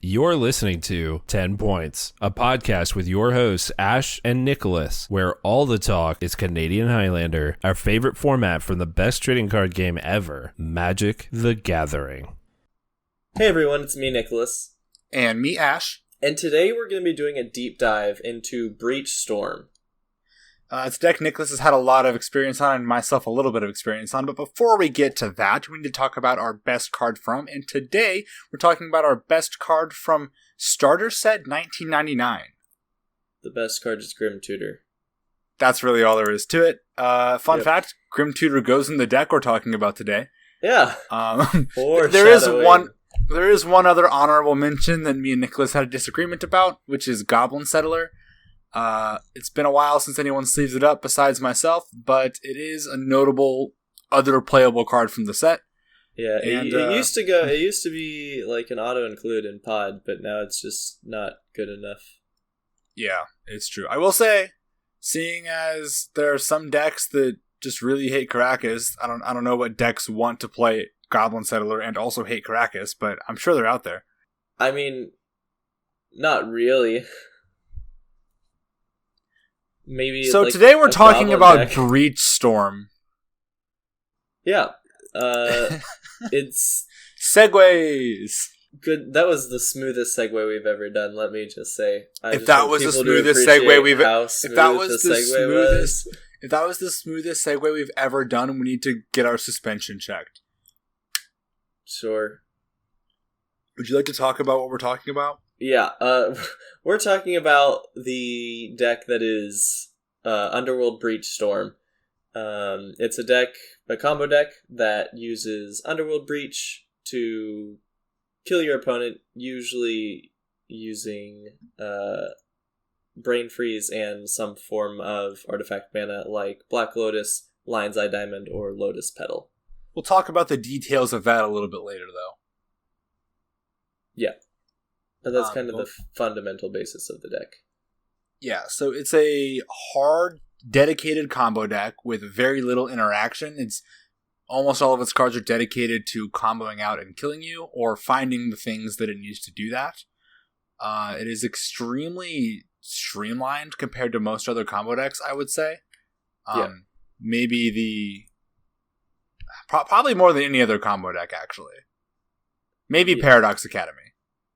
You're listening to 10 Points, a podcast with your hosts, Ash and Nicholas, where all the talk is Canadian Highlander, our favorite format from the best trading card game ever, Magic the Gathering. Hey everyone, it's me, Nicholas. And me, Ash. And today we're going to be doing a deep dive into Breach Storm. It's a deck Nicholas has had a lot of experience on, and myself a little bit of experience on. But before we get to that, we need to talk about our best card from. And today, we're talking about our best card from Starter Set 1999. The best card is Grim Tutor. That's really all there is to it. Fun fact, Grim Tutor goes in the deck we're talking about today. Yeah. There is one other honorable mention that me and Nicholas had a disagreement about, which is Goblin Settler. It's been a while since anyone sleeves it up besides myself, but it is a notable other playable card from the set. Yeah, and, it used to be like an auto include in Pod, but now it's just not good enough. Yeah, it's true. I will say, seeing as there are some decks that just really hate Caracas, I don't know what decks want to play Goblin Settler and also hate Caracas, but I'm sure they're out there. I mean, not really. Maybe. So like today we're talking about deck. Breach Storm. Yeah. It's Segways. good. That was the smoothest segue we've ever done. Let me just say. If that was the smoothest segue we've ever done, we need to get our suspension checked. Sure. Would you like to talk about what we're talking about? Yeah, we're talking about the deck that is Underworld Breach Storm. It's a combo deck that uses Underworld Breach to kill your opponent, usually using Brain Freeze and some form of artifact mana like Black Lotus, Lion's Eye Diamond, or Lotus Petal. We'll talk about the details of that a little bit later, though. Yeah. But that's kind of the fundamental basis of the deck. Yeah, so it's a hard, dedicated combo deck with very little interaction. It's almost all of its cards are dedicated to comboing out and killing you, or finding the things that it needs to do that. It is extremely streamlined compared to most other combo decks, I would say. Maybe probably more than any other combo deck, actually. Maybe Paradox Academy.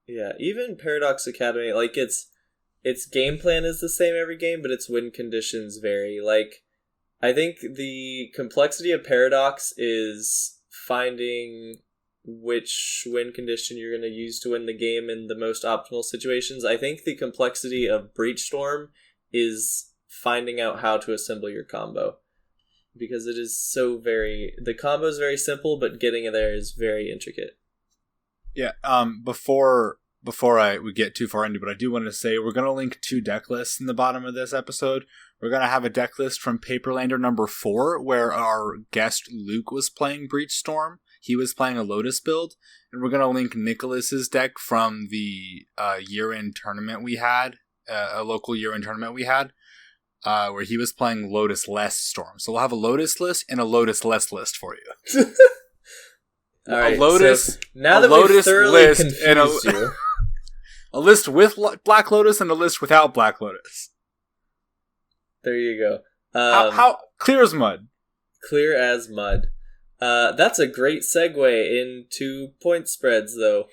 Yeah, even Paradox Academy, like its game plan is the same every game, but its win conditions vary. Like, I think the complexity of Paradox is finding which win condition you're going to use to win the game in the most optimal situations. I think the complexity of Breach Storm is finding out how to assemble your combo. Because it is the combo is very simple, but getting it there is very intricate. Yeah, before we get too far into it, I do want to say we're going to link 2 deck lists in the bottom of this episode. We're going to have a deck list from Paperlander number 4, where our guest Luke was playing Breach Storm. He was playing a Lotus build. And we're going to link Nicholas's deck from the year-end tournament we had, a local year-end tournament we had, where he was playing lotusless Storm. So we'll have a Lotus list and a lotusless list for you. All right, Lotus. So now that we've thoroughly confused you. A list with Black Lotus and a list without Black Lotus. There you go. How clear as mud. Clear as mud. That's a great segue into point spreads, though.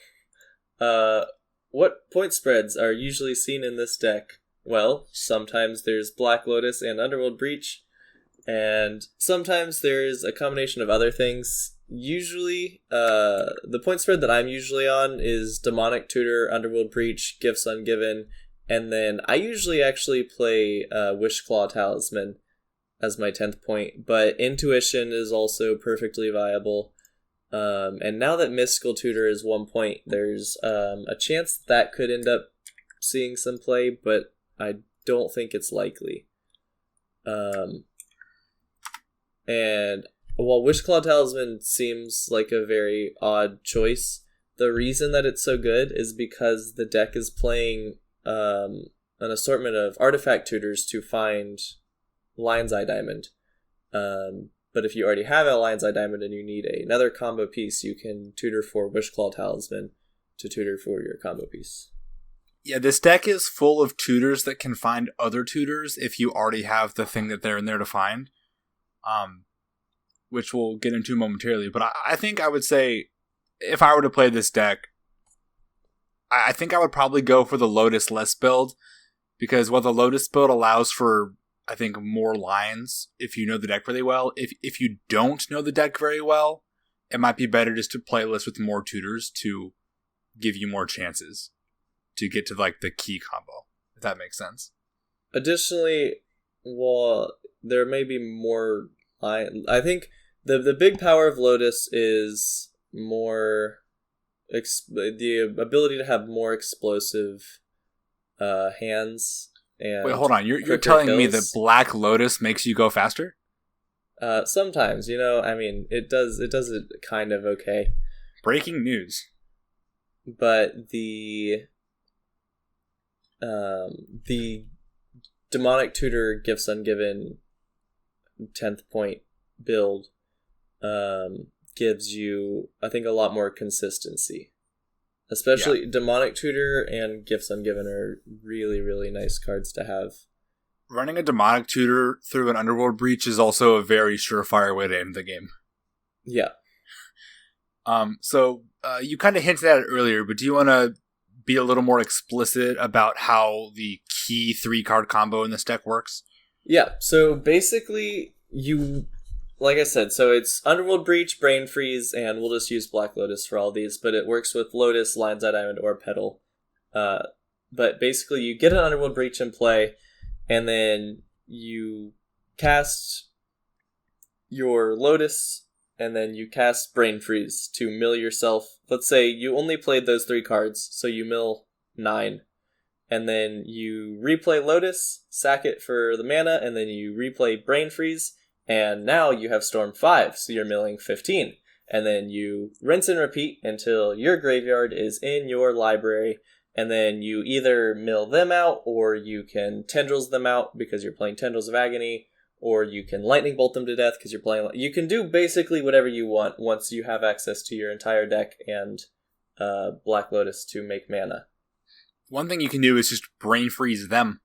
What point spreads are usually seen in this deck? Well, sometimes there's Black Lotus and Underworld Breach, and sometimes there's a combination of other things. Usually, the point spread that I'm usually on is Demonic Tutor, Underworld Breach, Gifts Ungiven, and then I usually actually play Wishclaw Talisman as my 10th point, but Intuition is also perfectly viable. And now that Mystical Tutor is 1 point, there's a chance that could end up seeing some play, but I don't think it's likely. And while Wishclaw Talisman seems like a very odd choice, the reason that it's so good is because the deck is playing an assortment of artifact tutors to find Lion's Eye Diamond. But if you already have a Lion's Eye Diamond and you need another combo piece, you can tutor for Wishclaw Talisman to tutor for your combo piece. Yeah, this deck is full of tutors that can find other tutors if you already have the thing that they're in there to find, which we'll get into momentarily. But I think I would say, if I were to play this deck, I think I would probably go for the lotusless build, because while the lotus build allows for, I think, more lines if you know the deck really well, if you don't know the deck very well, it might be better just to play a list with more tutors to give you more chances to get to like the key combo, if that makes sense. Additionally, while there may be more, I think the big power of Lotus is more the ability to have more explosive hands. And wait, hold on. You're telling me that Black Lotus makes you go faster? Sometimes, I mean, it does it kind of okay. Breaking news. But the demonic tutor gifts ungiven 10th point build gives you, I think, a lot more consistency. Especially demonic tutor and gifts ungiven are really, really nice cards to have. Running a demonic tutor through an underworld breach is also a very surefire way to end the game. Yeah. So you kind of hinted at it earlier, but do you want to be a little more explicit about how the key 3-card combo in this deck works? Yeah, so basically like I said, so it's Underworld Breach, Brain Freeze, and we'll just use Black Lotus for all these, but it works with Lotus, Lion's Eye Diamond, or Petal. But basically you get an Underworld Breach in play, and then you cast your Lotus, and then you cast Brain Freeze to mill yourself. Let's say you only played those 3 cards, so you mill 9. And then you replay Lotus, sack it for the mana, and then you replay Brain Freeze, and now you have Storm 5, so you're milling 15. And then you rinse and repeat until your graveyard is in your library, and then you either mill them out, or you can Tendrils them out because you're playing Tendrils of Agony, or you can Lightning Bolt them to death because you're playing... You can do basically whatever you want once you have access to your entire deck and Black Lotus to make mana. One thing you can do is just Brain Freeze them.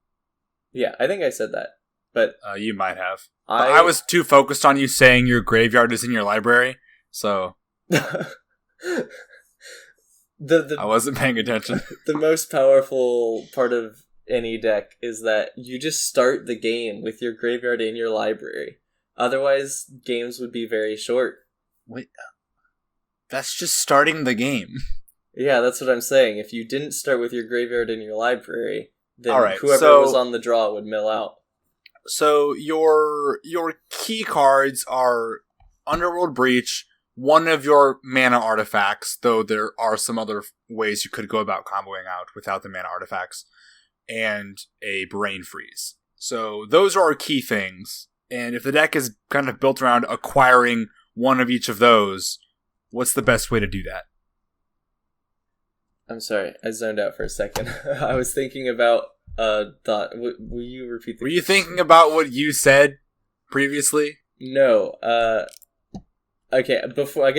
Yeah, I think I said that. But you might have. I was too focused on you saying your graveyard is in your library, so... I wasn't paying attention. The most powerful part of any deck is that you just start the game with your graveyard in your library. Otherwise, games would be very short. Wait, that's just starting the game. Yeah, that's what I'm saying. If you didn't start with your graveyard in your library, then right, whoever was on the draw would mill out. So your key cards are Underworld Breach, one of your mana artifacts, though there are some other ways you could go about comboing out without the mana artifacts, and a Brain Freeze. So those are our key things, and if the deck is kind of built around acquiring one of each of those, what's the best way to do that? I'm sorry, I zoned out for a second. I was thinking about thought. Will you repeat the... Were you thinking about what you said previously? No. Okay, before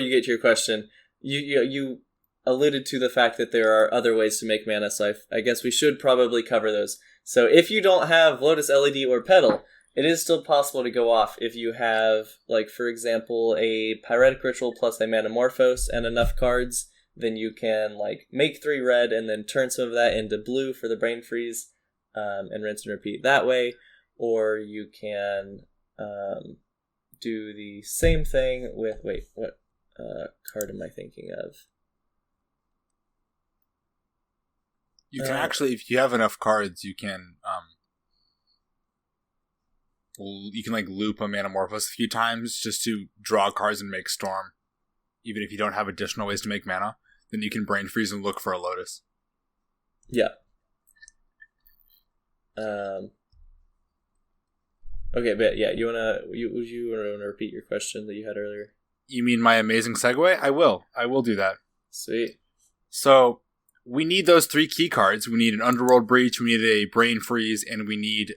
you get to your question, you alluded to the fact that there are other ways to make mana, so I guess we should probably cover those. So if you don't have Lotus, LED, or Petal, it is still possible to go off if you have, like, for example, a Pyretic Ritual plus a Manamorphose and enough cards. Then you can, like, make 3 red and then turn some of that into blue for the Brain Freeze, and rinse and repeat that way. Or you can do the same thing with... Wait, what card am I thinking of? You can actually, if you have enough cards, you can like loop a Manamorphose a few times just to draw cards and make Storm. Even if you don't have additional ways to make mana, then you can Brain Freeze and look for a Lotus. Yeah. Okay, but yeah, would you want to repeat your question that you had earlier? You mean my amazing segue? I will do that. Sweet. So, we need those 3 key cards. We need an Underworld Breach, we need a Brain Freeze, and we need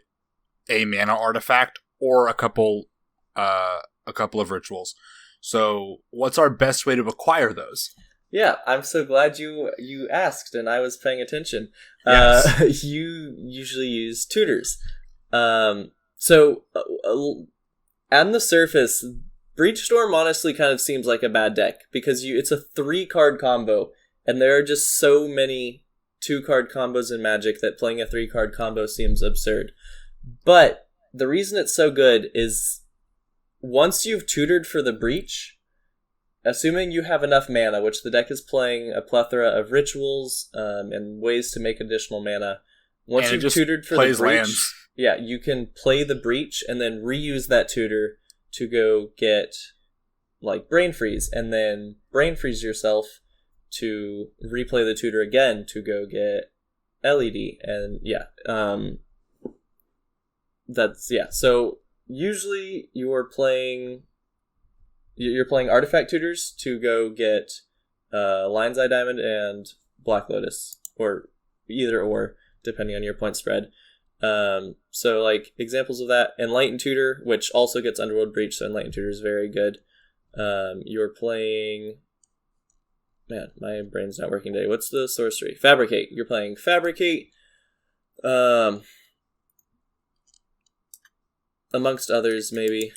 a mana artifact or a couple of rituals. So, what's our best way to acquire those? Yeah, I'm so glad you asked and I was paying attention. Yes. You usually use tutors. So on the surface, Breach Storm honestly kind of seems like a bad deck because it's a 3-card combo, and there are just so many 2-card combos in Magic that playing a 3-card combo seems absurd. But the reason it's so good is once you've tutored for the Breach, assuming you have enough mana, which the deck is playing a plethora of rituals and ways to make additional mana. Once you've tutored for the Breach, lands. Yeah, you can play the Breach and then reuse that tutor to go get like Brain Freeze, and then Brain Freeze yourself to replay the tutor again to go get LED, and So usually you're playing artifact tutors to go get Lion's Eye Diamond and Black Lotus, or either or, depending on your point spread. So like examples of that, Enlightened Tutor, which also gets Underworld Breach, so Enlightened Tutor is very good. You're playing... Man, my brain's not working today. What's the sorcery? Fabricate. You're playing Fabricate. Amongst others, maybe.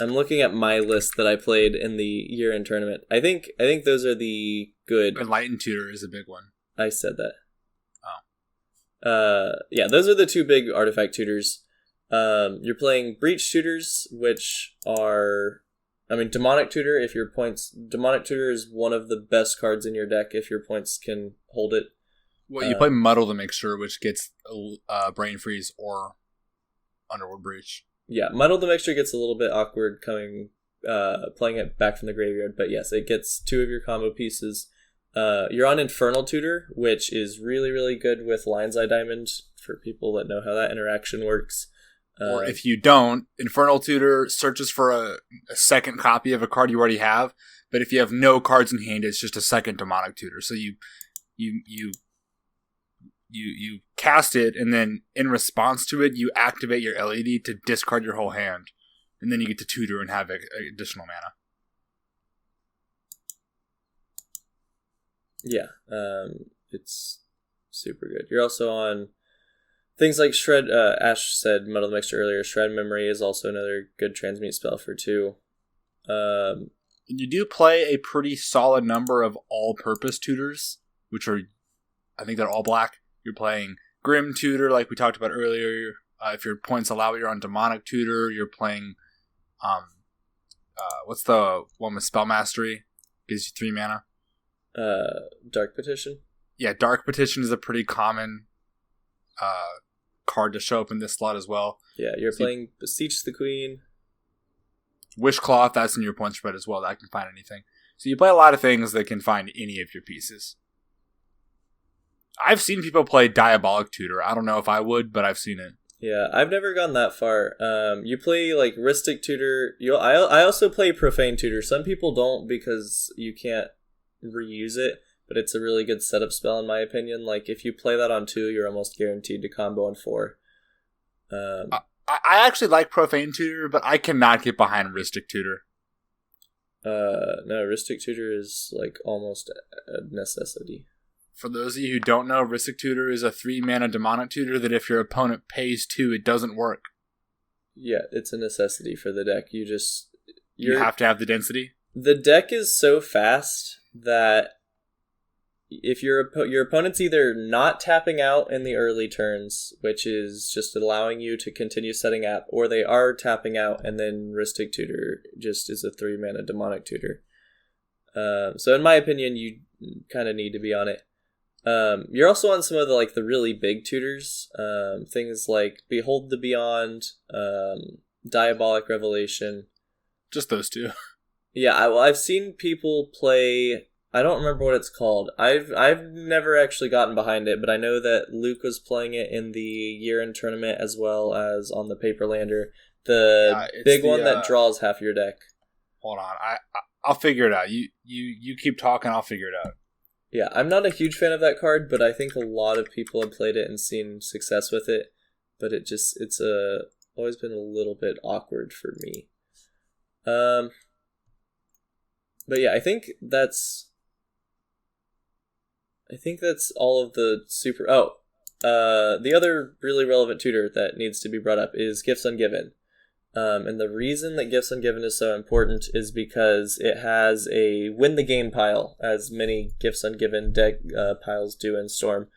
I'm looking at my list that I played in the year-end tournament. I think those are the good... Enlightened Tutor is a big one. I said that. Those are the 2 big artifact tutors. You're playing Breach tutors, which are... Demonic Tutor, if your points... Demonic Tutor is one of the best cards in your deck if your points can hold it. Well, you play Muddle the Mixture, which gets Brain Freeze or Underworld Breach. Yeah, Muddle the Mixture gets a little bit awkward playing it back from the graveyard, but yes, it gets 2 of your combo pieces. You're on Infernal Tutor, which is really, really good with Lion's Eye Diamond for people that know how that interaction works. Or if you don't, Infernal Tutor searches for a second copy of a card you already have, but if you have no cards in hand, it's just a second Demonic Tutor. So you cast it, and then in response to it, you activate your LED to discard your whole hand, and then you get to tutor and have additional mana. Yeah, it's super good. You're also on things like Shred. Ash said Muddle the Mixture earlier. Shred Memory is also another good transmute spell for 2. You do play a pretty solid number of all-purpose tutors, which are, I think they're all black. You're playing Grim Tutor, like we talked about earlier. If your points allow it, you're on Demonic Tutor. You're playing, what's the one with Spell Mastery? Gives you 3 mana. Dark Petition. Yeah, Dark Petition is a pretty common card to show up in this slot as well. Yeah, you're playing Beseech the Queen. Wishclaw, if that's in your point spread as well, that can find anything. So you play a lot of things that can find any of your pieces. I've seen people play Diabolic Tutor. I don't know if I would, but I've seen it. Yeah, I've never gone that far. You play like Rhystic Tutor. I also play Profane Tutor. Some people don't because you can't reuse it, but it's a really good setup spell in my opinion. Like if you play that on 2, you're almost guaranteed to combo on 4. I actually like Profane Tutor, but I cannot get behind Rhystic Tutor. No, Rhystic Tutor is like almost a necessity. For those of you who don't know, Rhystic Tutor is a 3-mana Demonic Tutor that if your opponent pays 2, it doesn't work. Yeah, it's a necessity for the deck. You have to have the density? The deck is so fast that if your opponent's either not tapping out in the early turns, which is just allowing you to continue setting up, or they are tapping out, and then Rhystic Tutor just is a 3-mana Demonic Tutor. So in my opinion, you kind of need to be on it. You're also on some of the really big tutors, things like Behold the Beyond, Diabolic Revelation. Just those 2. Yeah, I've seen people play. I don't remember what it's called. I've never actually gotten behind it, but I know that Luke was playing it in the year-end tournament as well as on the Paperlander. The big one that draws half your deck. Hold on, I'll figure it out. You keep talking, I'll figure it out. Yeah, I'm not a huge fan of that card, but I think a lot of people have played it and seen success with it. But it's always been a little bit awkward for me. But yeah, I think that's all of the super. Oh, the other really relevant tutor that needs to be brought up is Gifts Ungiven. And the reason that Gifts Ungiven is so important is because it has a win the game pile, as many Gifts Ungiven deck piles do in Storm.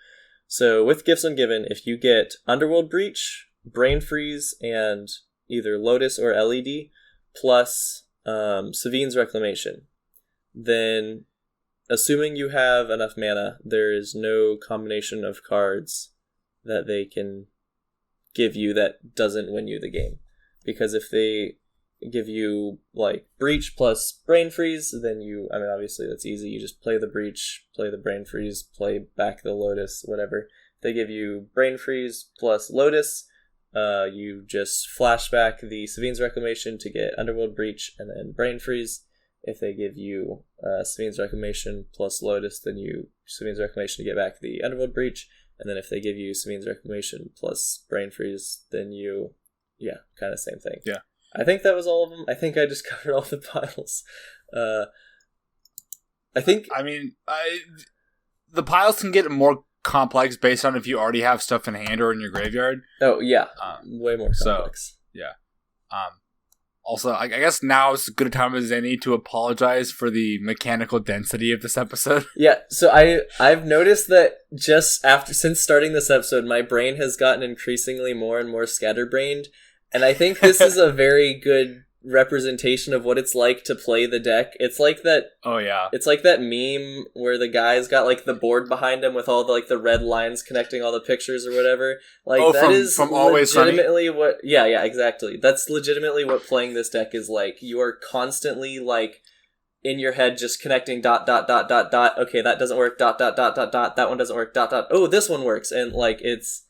So with Gifts Ungiven, if you get Underworld Breach, Brain Freeze, and either Lotus or LED, plus Savine's Reclamation, then assuming you have enough mana, there is no combination of cards that they can give you that doesn't win you the game. Because if they give you, like, Breach plus Brain Freeze, then obviously that's easy. You just play the Breach, play the Brain Freeze, play back the Lotus, whatever. If they give you Brain Freeze plus Lotus, you just flashback the Savine's Reclamation to get Underworld Breach and then Brain Freeze. If they give you Savine's Reclamation plus Lotus, then you Savine's Reclamation to get back the Underworld Breach. And then if they give you Savine's Reclamation plus Brain Freeze, then you... Yeah, kind of same thing. Yeah. I think that was all of them. I think I just covered all the piles. The piles can get more complex based on if you already have stuff in hand or in your graveyard. Oh, yeah. Way more complex. So, yeah. Also, I guess now is as good a time as any to apologize for the mechanical density of this episode. Yeah, so I've noticed that since starting this episode, my brain has gotten increasingly more and more scatterbrained, and I think this is a very good representation of what it's like to play the deck. It's like that. Oh yeah. It's like that meme where the guy's got like the board behind him with all the like the red lines connecting all the pictures or whatever. Like from Always legitimately Sunny? What? Yeah, exactly. That's legitimately what playing this deck is like. You are constantly like in your head just connecting ... Okay, that doesn't work. ... That one doesn't work. ... Oh, this one works, and like it's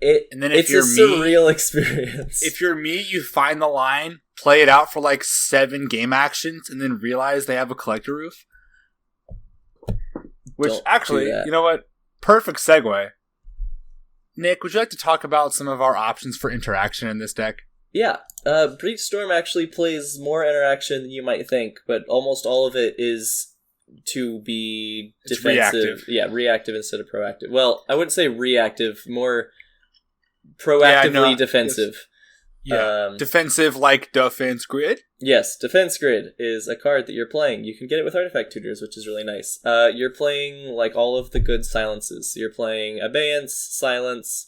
a surreal experience. If you're me, you find the line, play it out for like 7 game actions, and then realize they have a collector roof. Which actually, you know what? Perfect segue. Nick, would you like to talk about some of our options for interaction in this deck? Yeah. Breach Storm actually plays more interaction than you might think, but almost all of it is to be defensive. Reactive. Yeah, reactive instead of proactive. Well, I wouldn't say reactive, more proactively defensive. Yeah, defensive like Defense Grid? Yes, Defense Grid is a card that you're playing. You can get it with Artifact Tutors, which is really nice. You're playing like all of the good silences. You're playing Abeyance, Silence,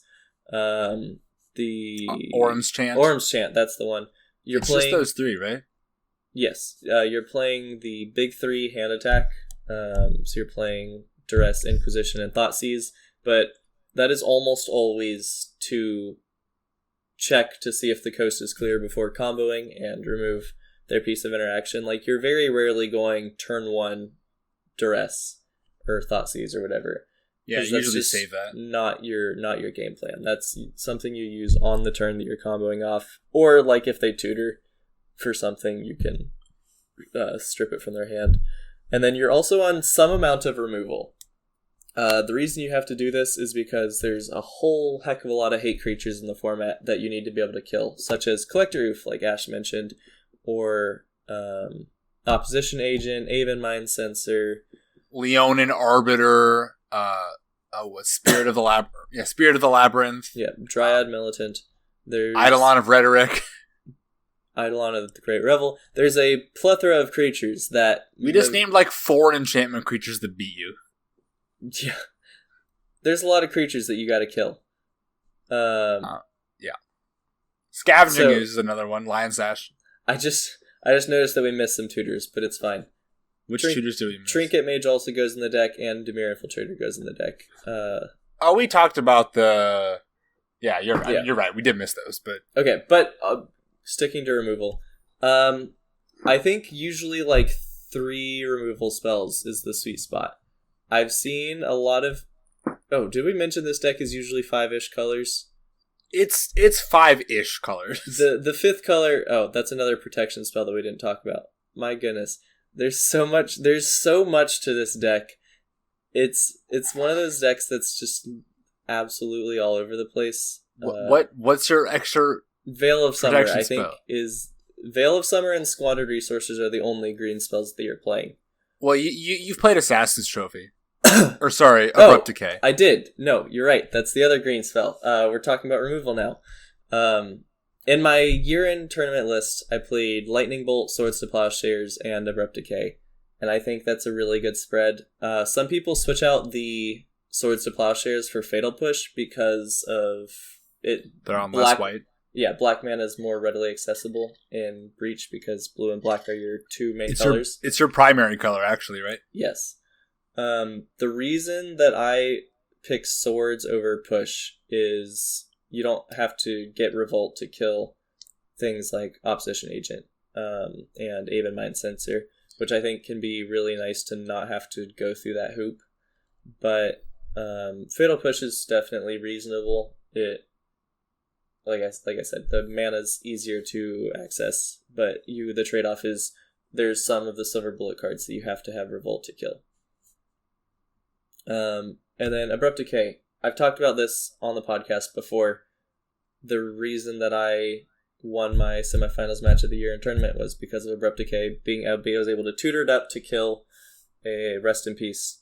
the... Orm's Chant. Orm's Chant, that's the one. It's playing... just those 3, right? Yes. You're playing the big 3 hand attack. So you're playing Duress, Inquisition, and Thoughtseize, but that is almost always to check to see if the coast is clear before comboing and remove their piece of interaction. Like, you're very rarely going turn 1 Duress or Thoughtseize or whatever. Yeah, you usually save that. Not your game plan. That's something you use on the turn that you're comboing off. Or, like, if they tutor for something, you can strip it from their hand. And then you're also on some amount of removal. The reason you have to do this is because there's a whole heck of a lot of hate creatures in the format that you need to be able to kill, such as Collector Roof, like Ash mentioned, or Opposition Agent, Aven Mind Sensor, Leonin Arbiter, Spirit of the Labyrinth. Yeah, Dryad Militant. There's Eidolon of Rhetoric. Eidolon of the Great Revel. There's a plethora of creatures that... We just named like 4 enchantment creatures that beat you. Yeah. There's a lot of creatures that you gotta kill. Yeah. Scavenging is another one. Lion Sash. I just noticed that we missed some tutors, but it's fine. Which tutors do we miss? Trinket Mage also goes in the deck, and Dimir Infiltrator goes in the deck. We talked about the... Yeah, you're right. Yeah. You're right. We did miss those, but... Okay, but sticking to removal. I think usually like 3 removal spells is the sweet spot. I've seen a lot of... Oh, did we mention this deck is usually 5-ish colors? It's 5-ish colors. The 5th color... Oh, that's another protection spell that we didn't talk about. My goodness. There's so much to this deck. It's one of those decks that's just absolutely all over the place. What's your extra Veil of Summer, I think, spell? is Veil of Summer and Squandered Resources are the only green spells that you're playing. Well, you've played Assassin's Trophy. Or sorry, Abrupt Decay. I did. No, you're right. That's the other green spell. We're talking about removal now. In my year-end tournament list, I played Lightning Bolt, Swords to Plowshares, and Abrupt Decay. And I think that's a really good spread. Some people switch out the Swords to Plowshares for Fatal Push because of it. They're on less white. Yeah, black mana is more readily accessible in Breach because blue and black are your two main colors. It's your primary color, actually, right? Yes. The reason that I pick Swords over Push is you don't have to get Revolt to kill things like Opposition Agent and Aven Mind Sensor, which I think can be really nice to not have to go through that hoop. But Fatal Push is definitely reasonable. It Like I said, the mana's easier to access, but the trade-off is there's some of the Silver Bullet cards that you have to have Revolt to kill. And then Abrupt Decay. I've talked about this on the podcast before. The reason that I won my semifinals match of the year in tournament was because of Abrupt Decay. I was able to tutor it up to kill a Rest in Peace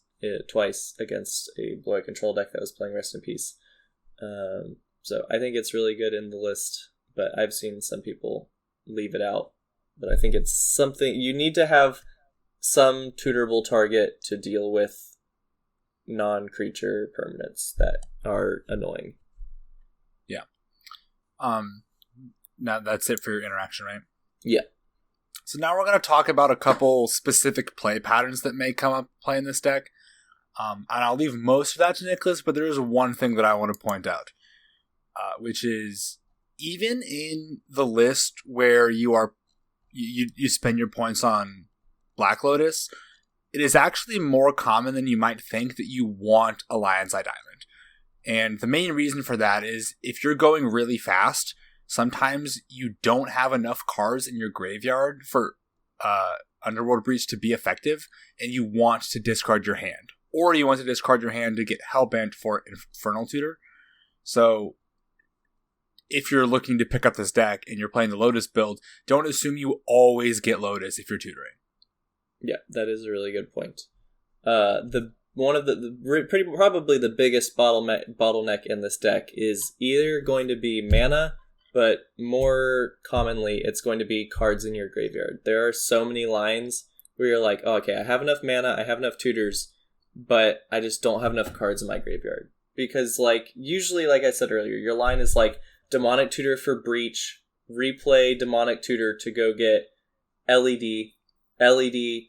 twice against a Blue-Eye Control deck that was playing Rest in Peace. So I think it's really good in the list, but I've seen some people leave it out. But I think it's something you need to have some tutorable target to deal with non-creature permanents that are annoying. Yeah. Now that's it for your interaction, right? Yeah. So now we're going to talk about a couple specific play patterns that may come up playing this deck. And I'll leave most of that to Nicholas, but there is one thing that I want to point out. Which is, even in the list where you spend your points on Black Lotus, it is actually more common than you might think that you want a Lion's Eye Diamond. And the main reason for that is if you're going really fast, sometimes you don't have enough cards in your graveyard for Underworld Breach to be effective, and you want to discard your hand. Or you want to discard your hand to get Hellbent for Infernal Tutor. So if you're looking to pick up this deck and you're playing the Lotus build, don't assume you always get Lotus if you're tutoring. Yeah, that is a really good point. Probably the biggest bottleneck in this deck is either going to be mana, but more commonly it's going to be cards in your graveyard. There are so many lines where you're like, oh, okay, I have enough mana, I have enough tutors, but I just don't have enough cards in my graveyard. Because usually, like I said earlier, your line is like Demonic Tutor for Breach, replay Demonic Tutor to go get LED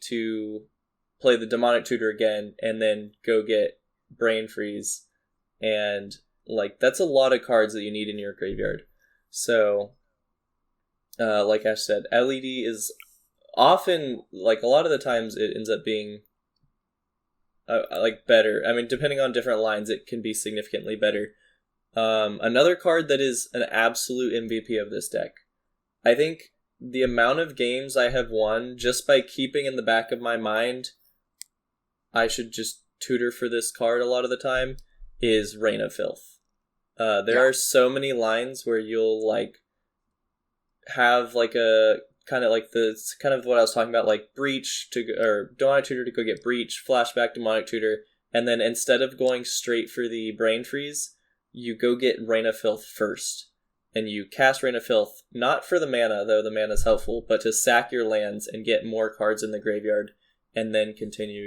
to play the Demonic Tutor again, and then go get Brain Freeze. And that's a lot of cards that you need in your graveyard. So, like Ash said, LED is often, a lot of the times it ends up being better. I mean, depending on different lines, it can be significantly better. Another card that is an absolute MVP of this deck. I think the amount of games I have won just by keeping in the back of my mind I should just tutor for this card a lot of the time is Reign of Filth. There are so many lines where you'll have a kind of what I was talking about, Breach or Demonic Tutor to go get Breach, flashback Demonic Tutor, and then instead of going straight for the Brain Freeze, you go get Reign of Filth first. And you cast Reign of Filth, not for the mana, though the mana is helpful, but to sack your lands and get more cards in the graveyard, and then continue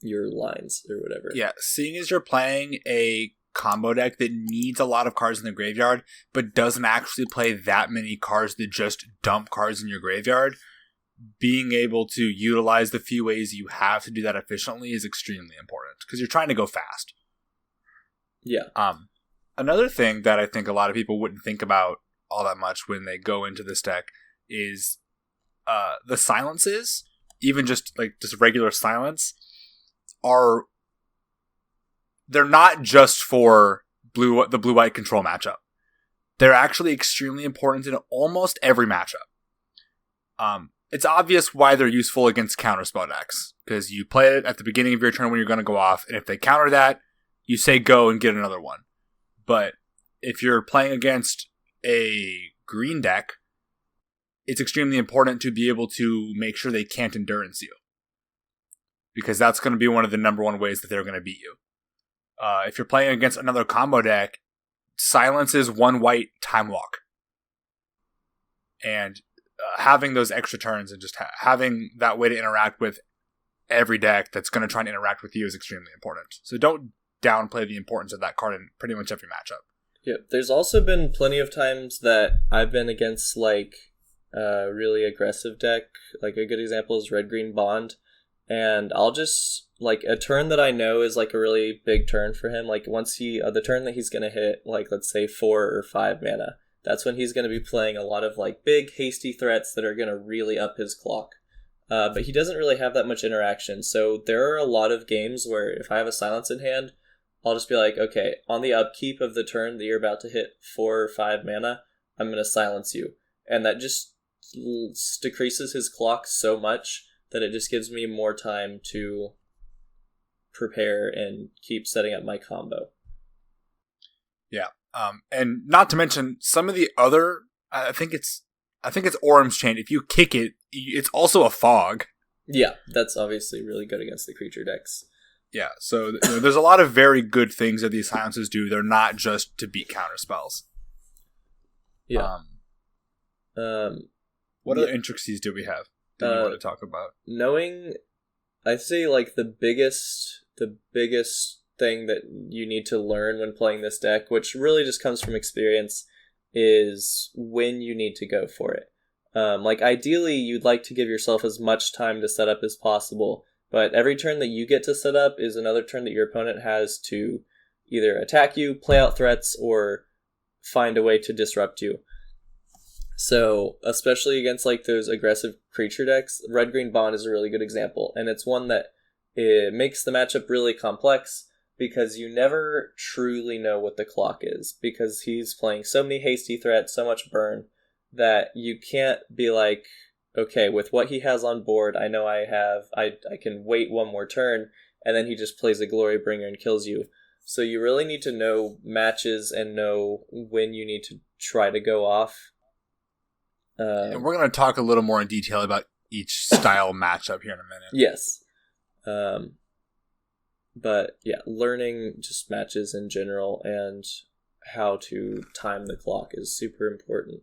your lines or whatever. Yeah, seeing as you're playing a combo deck that needs a lot of cards in the graveyard, but doesn't actually play that many cards that just dump cards in your graveyard, being able to utilize the few ways you have to do that efficiently is extremely important, because you're trying to go fast. Yeah. Another thing that I think a lot of people wouldn't think about all that much when they go into this deck is the silences, even just regular silence, they're not just for the blue-white control matchup. They're actually extremely important in almost every matchup. It's obvious why they're useful against counterspell decks, because you play it at the beginning of your turn when you're going to go off, and if they counter that, you say go and get another one. But if you're playing against a green deck, it's extremely important to be able to make sure they can't endurance you. Because that's going to be one of the number one ways that they're going to beat you. If you're playing against another combo deck, silence is one white time walk. And having those extra turns and just having that way to interact with every deck that's going to try and interact with you is extremely important. So don't downplay the importance of that card in pretty much every matchup. Yeah, there's also been plenty of times that I've been against like a really aggressive deck. Like a good example is Red-Green Bond. And I'll just, like, a turn that I know is, like, a really big turn for him. Like, once the turn that he's going to hit, like, let's say 4 or 5 mana, that's when he's going to be playing a lot of, like, big, hasty threats that are going to really up his clock. But he doesn't really have that much interaction. So there are a lot of games where if I have a silence in hand, I'll just be like, okay, on the upkeep of the turn that you're about to hit 4 or 5 mana, I'm going to silence you. And that just decreases his clock so much that it just gives me more time to prepare and keep setting up my combo. Yeah. And not to mention some of the other, I think it's Orm's Chain. If you kick it, it's also a fog. Yeah, that's obviously really good against the creature decks. Yeah, so there's a lot of very good things that these silences do. They're not just to beat counter spells. Yeah. What other intricacies do we have that you want to talk about? Knowing, I'd say like the biggest thing that you need to learn when playing this deck, which really just comes from experience, is when you need to go for it. Like ideally, you'd like to give yourself as much time to set up as possible, but every turn that you get to set up is another turn that your opponent has to either attack you, play out threats, or find a way to disrupt you. So, especially against like those aggressive creature decks, Red-Green Bond is a really good example, and it's one that it makes the matchup really complex because you never truly know what the clock is, because he's playing so many hasty threats, so much burn, that you can't be like, okay, with what he has on board, I know I can wait one more turn, and then he just plays a Glory Bringer and kills you. So you really need to know matches and know when you need to try to go off. And we're going to talk a little more in detail about each style matchup here in a minute. Yes. But yeah, learning just matches in general and how to time the clock is super important.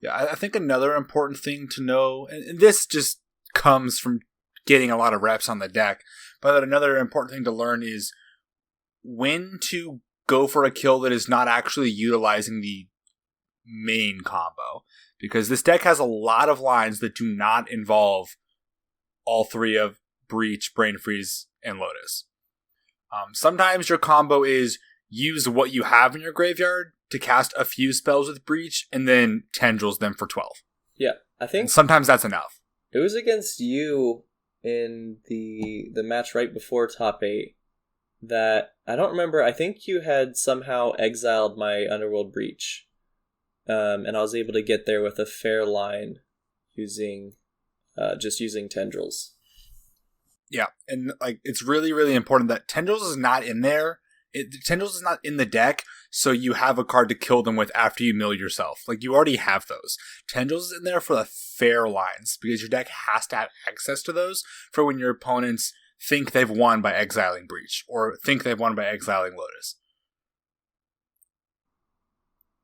Yeah, I think another important thing to know, and this just comes from getting a lot of reps on the deck, but another important thing to learn is when to go for a kill that is not actually utilizing the main combo, because this deck has a lot of lines that do not involve all three of Breach, Brain Freeze, and Lotus. Sometimes your combo is use what you have in your graveyard to cast a few spells with Breach and then tendrils them for 12. Yeah, I think and sometimes that's enough. It was against you in the match right before top 8 that I don't remember. I think you had somehow exiled my Underworld Breach. And I was able to get there with a fair line using tendrils. Yeah, and like it's really, really important that tendrils is not in there. Tendrils is not in the deck, so you have a card to kill them with after you mill yourself. Like you already have those. Tendrils is in there for the fair lines, because your deck has to have access to those for when your opponents think they've won by exiling Breach, or think they've won by exiling Lotus.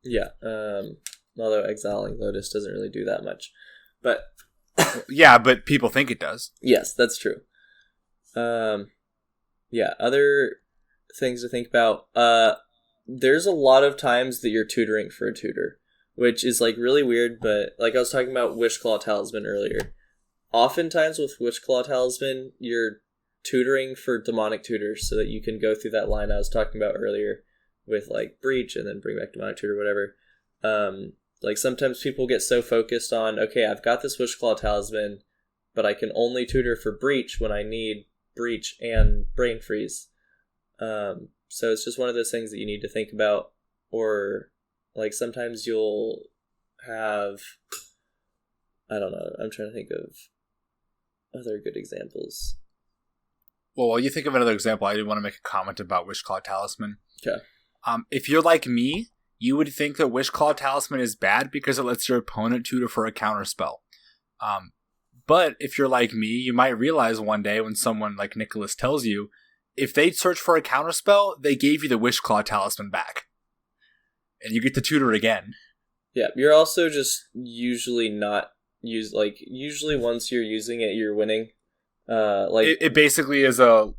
Yeah, although exiling Lotus doesn't really do that much. But yeah, but people think it does. Yes, that's true. Yeah, other things to think about. There's a lot of times that you're tutoring for a tutor, which is like really weird, but like I was talking about Wishclaw Talisman earlier. Oftentimes with Wishclaw Talisman, you're tutoring for demonic tutors so that you can go through that line I was talking about earlier with like Breach and then bring back demonic tutor, whatever. Like sometimes people get so focused on, okay, I've got this Wishclaw Talisman, but I can only tutor for Breach when I need Breach and Brain Freeze. So it's just one of those things that you need to think about. Or like sometimes you'll have, I don't know, I'm trying to think of other good examples. Well, while you think of another example, I did want to make a comment about Wishclaw Talisman. Okay. If you're like me you would think that Wishclaw Talisman is bad because it lets your opponent tutor for a counterspell. But if you're like me, you might realize one day when someone like Nicholas tells you, if they search for a counterspell, they gave you the Wishclaw Talisman back. And you get to tutor again. Yeah, you're also just usually not usually once you're using it, you're winning. It basically is a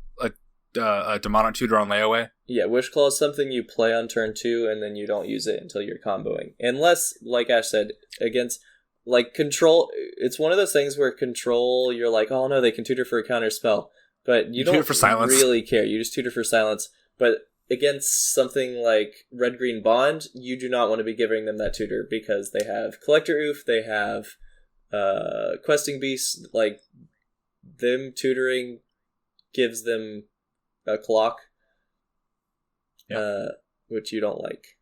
demonic tutor on layaway. Yeah, Wishclaw is something you play on turn 2, and then you don't use it until you're comboing. Unless, like Ash said, against control, it's one of those things where control, you're like, oh no, they can tutor for a counter spell, but you don't really care. You just tutor for silence. But against something like Red-Green Bond, you do not want to be giving them that tutor because they have Collector Oof, they have Questing Beast. Like, them tutoring gives them a clock, which you don't like.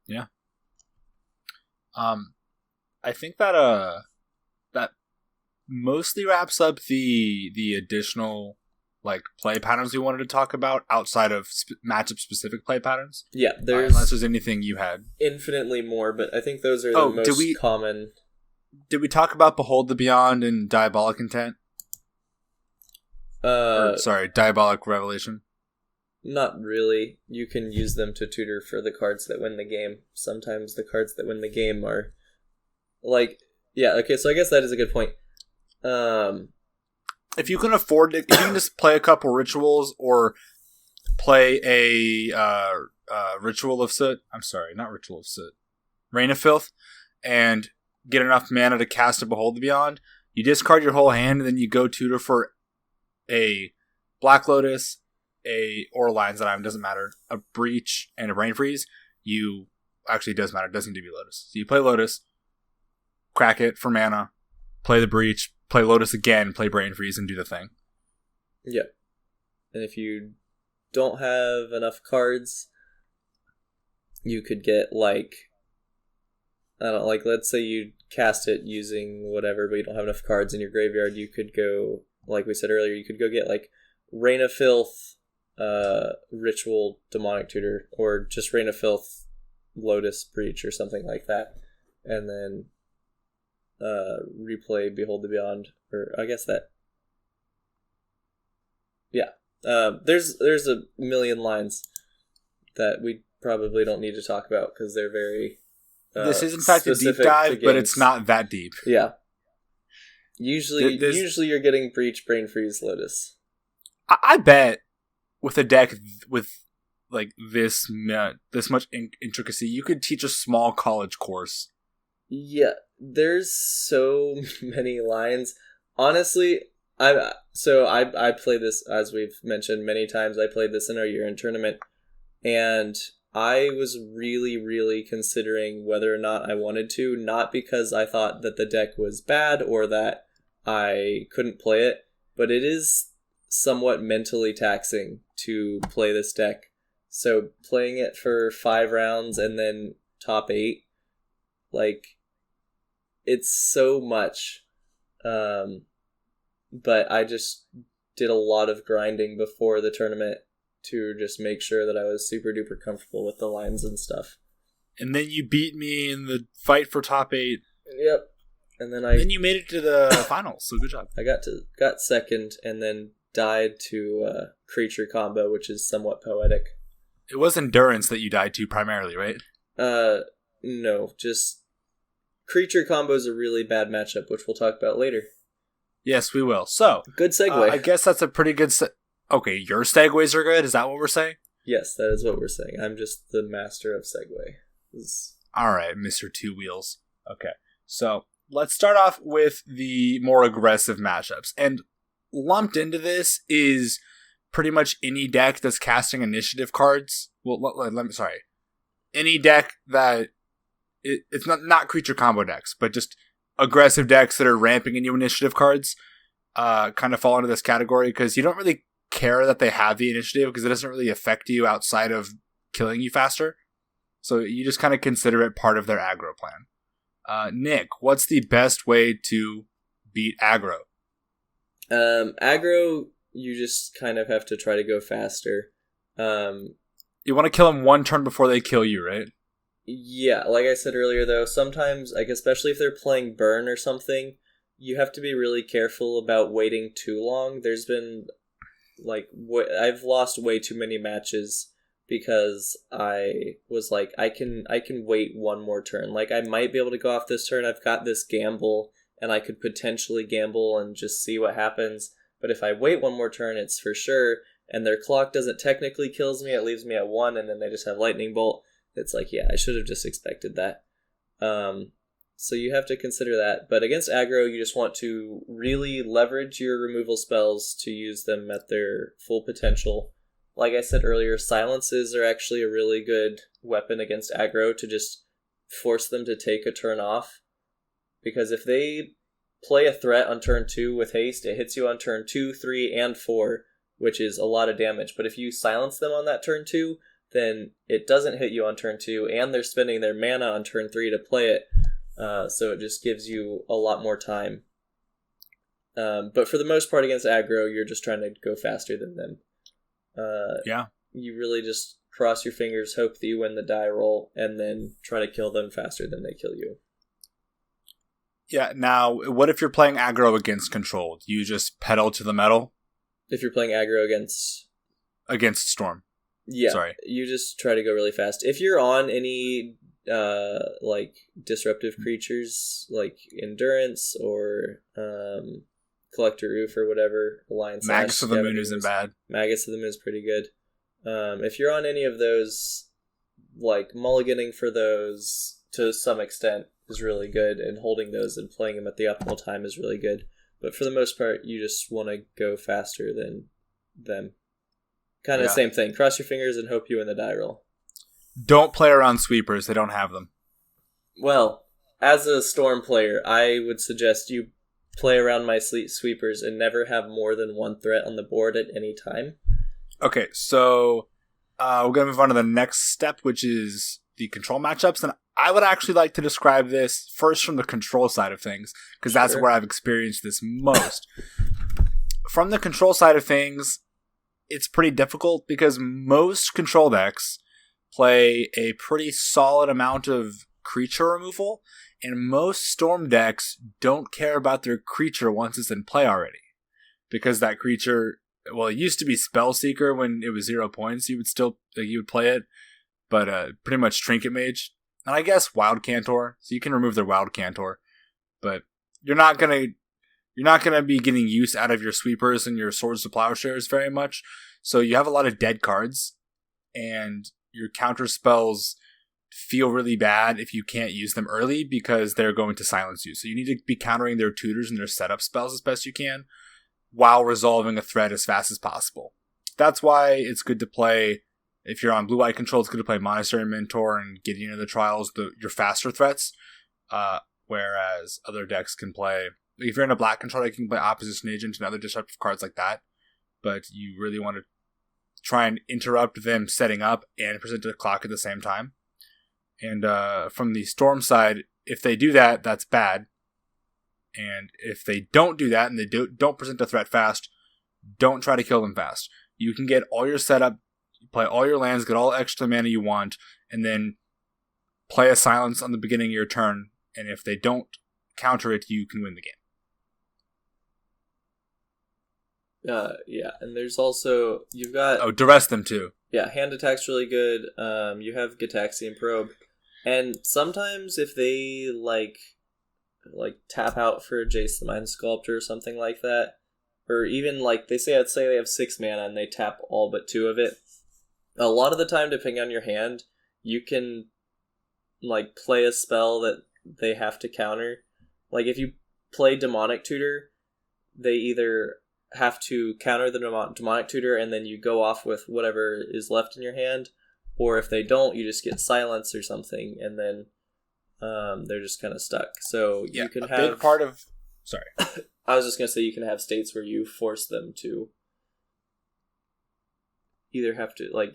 Yeah. I think that that mostly wraps up the additional play patterns we wanted to talk about outside of matchup specific play patterns. Yeah, unless there's anything you had. Infinitely more, but I think those are the most common. Did we talk about Behold the Beyond and Diabolic Intent? Diabolic Revelation. Not really. You can use them to tutor for the cards that win the game. Sometimes the cards that win the game are so I guess that is a good point. If you can afford it, you can just play a couple rituals or play a Ritual of Soot. I'm sorry, not Ritual of Soot. Rain of Filth, and get enough mana to cast a Behold the Beyond. You discard your whole hand, and then you go tutor for a Black Lotus, or Lion's Eye, doesn't matter, a Breach, and a Brain Freeze. Actually, it does matter, it doesn't need to be Lotus. So you play Lotus, crack it for mana, play the Breach, play Lotus again, play Brain Freeze, and do the thing. Yeah. And if you don't have enough cards, you could get let's say you cast it using whatever, but you don't have enough cards in your graveyard, you could go, like we said earlier, you could go get Rain of Filth, Ritual Demonic Tutor, or just Rain of Filth, Lotus Breach, or something like that, and then replay Behold the Beyond, or I guess that. Yeah, there's a million lines that we probably don't need to talk about because they're very. This is in fact a deep dive, but it's not that deep. Yeah. Usually you're getting Breach, Brain Freeze, Lotus. I bet with a deck with this much intricacy, you could teach a small college course. Yeah, there's so many lines. Honestly, I played this, as we've mentioned many times. I played this in our year-end tournament, and I was really, really considering whether or not I wanted to, not because I thought that the deck was bad or that I couldn't play it, but it is somewhat mentally taxing to play this deck. So playing it for 5 rounds and then top 8, it's so much. But I just did a lot of grinding before the tournament to just make sure that I was super duper comfortable with the lines and stuff. And then you beat me in the fight for top 8. Yep. And then you made it to the finals, so good job. I got second and then died to creature combo, which is somewhat poetic. It was endurance that you died to primarily, right? No, just creature combo is a really bad matchup, which we'll talk about later. Yes, we will. So, good segue. I guess that's a pretty good okay, your segues are good? Is that what we're saying? Yes, that is what we're saying. I'm just the master of segue. Alright, Mr. Two Wheels. Okay, so let's start off with the more aggressive matchups. And lumped into this is pretty much any deck that's casting initiative cards. Well, any deck that... It's not creature combo decks, but just aggressive decks that are ramping into initiative cards kind of fall into this category because you don't really care that they have the initiative because it doesn't really affect you outside of killing you faster. So you just kind of consider it part of their aggro plan. Nick, what's the best way to beat aggro? Aggro, you just kind of have to try to go faster. You want to kill them one turn before they kill you, right? Yeah, like I said earlier, though, sometimes, like especially if they're playing burn or something, you have to be really careful about waiting too long. There's been like I've lost way too many matches because I was like, I can wait one more turn. Like I might be able to go off this turn. I've got this gamble, and I could potentially gamble and just see what happens. But if I wait one more turn, it's for sure. And their clock doesn't technically kills me. It leaves me at 1, and then they just have lightning bolt. It's like, yeah, I should have just expected that. So you have to consider that. But against aggro, you just want to really leverage your removal spells to use them at their full potential. Like I said earlier, silences are actually a really good weapon against aggro to just force them to take a turn off. Because if they play a threat on turn 2 with haste, it hits you on turn 2, 3, and 4, which is a lot of damage. But if you silence them on that turn 2, then it doesn't hit you on turn 2, and they're spending their mana on turn 3 to play it. So it just gives you a lot more time. But for the most part against aggro, you're just trying to go faster than them. Yeah. You really just cross your fingers, hope that you win the die roll, and then try to kill them faster than they kill you. Yeah, now, what if you're playing aggro against control? Do you just pedal to the metal? If you're playing aggro against... Against Storm. Yeah, sorry. You just try to go really fast. If you're on any like disruptive creatures like Endurance or Collector Roof or whatever, Alliance Magus of the Moon isn't bad. Magus of the Moon is pretty good. If you're on any of those, like mulliganing for those to some extent is really good, and holding those and playing them at the optimal time is really good. But for the most part, you just want to go faster than them. Kind of the same thing. Cross your fingers and hope you win the die roll. Don't play around sweepers. They don't have them. Well, as a Storm player, I would suggest you play around my sweepers and never have more than one threat on the board at any time. Okay, so we're going to move on to the next step, which is the control matchups. And I would actually like to describe this first from the control side of things, because that's where I've experienced this most. From the control side of things, it's pretty difficult because most control decks play a pretty solid amount of creature removal, and most Storm decks don't care about their creature once it's in play already. Because that creature, well, it used to be Spellseeker when it was 0 points. You would play it, but pretty much Trinket Mage. And I guess Wild Cantor, so you can remove their Wild Cantor. But you're not gonna be getting use out of your sweepers and your Swords to Plowshares very much. So you have a lot of dead cards, and your counter spells feel really bad if you can't use them early because they're going to silence you. So you need to be countering their tutors and their setup spells as best you can while resolving a threat as fast as possible. That's why it's good to play, if you're on blue-white control, it's good to play Monastery Mentor and get into the trials, your faster threats, whereas other decks can play, if you're in a black control deck, you can play Opposition Agent and other disruptive cards like that, but you really want to try and interrupt them setting up and present a clock at the same time. And from the Storm side, if they do that, that's bad. And if they don't do that and they don't present a threat fast, don't try to kill them fast. You can get all your setup, play all your lands, get all extra mana you want, and then play a silence on the beginning of your turn. And if they don't counter it, you can win the game. Yeah, and there's also, you've got... duress them too. Yeah, hand attack's really good. You have Gitaxian Probe. And sometimes if they, like tap out for Jace the Mind Sculptor or something like that, or even, like, let's say they have 6 mana and they tap all but 2 of it, a lot of the time, depending on your hand, you can, like, play a spell that they have to counter. Like, if you play Demonic Tutor, they either have to counter the Demonic Tutor and then you go off with whatever is left in your hand, or if they don't, you just get silence or something, and then they're just kind of stuck. So you can have... big part of... Sorry. I was just going to say you can have states where you force them to either have to, like,